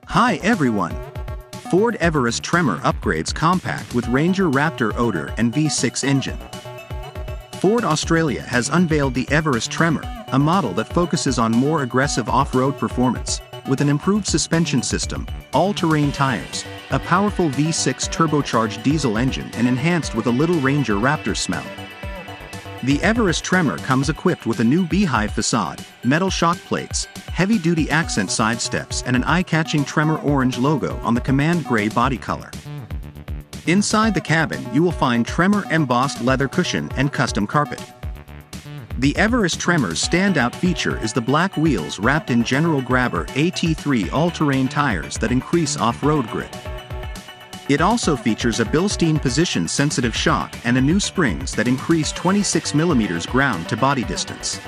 Hi everyone! Ford Everest Tremor upgrades compact with Ranger Raptor Odor and V6 engine. Ford Australia has unveiled the Everest Tremor, a model that focuses on more aggressive off-road performance, with an improved suspension system, all-terrain tires, a powerful V6 turbocharged diesel engine and enhanced with a little Ranger Raptor smell. The Everest Tremor comes equipped with a new beehive facade, metal shock plates, heavy-duty accent side steps and an eye-catching Tremor orange logo on the command gray body color. Inside the cabin you will find Tremor embossed leather cushion and custom carpet. The Everest Tremor's standout feature is the black wheels wrapped in General Grabber AT3 All-Terrain tires that increase off-road grip. It also features a Bilstein Position-Sensitive shock and a new springs that increase 26 mm ground-to-body distance.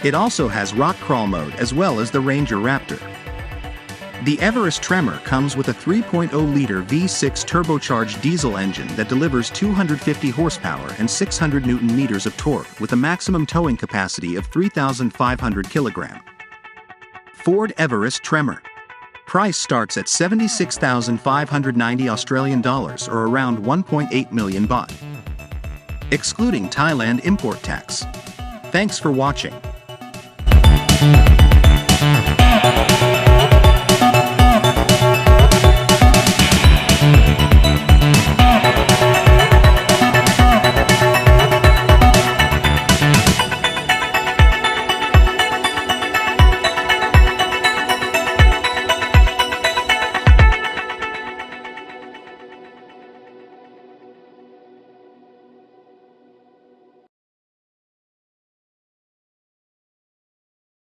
It also has rock crawl mode as well as the Ranger Raptor. The Everest Tremor comes with a 3.0-liter V6 turbocharged diesel engine that delivers 250 horsepower and 600 Nm of torque with a maximum towing capacity of 3,500 kg. Ford Everest Tremor. Price starts at 76,590 Australian dollars or around 1.8 million baht, excluding Thailand import tax. Thanks for watching.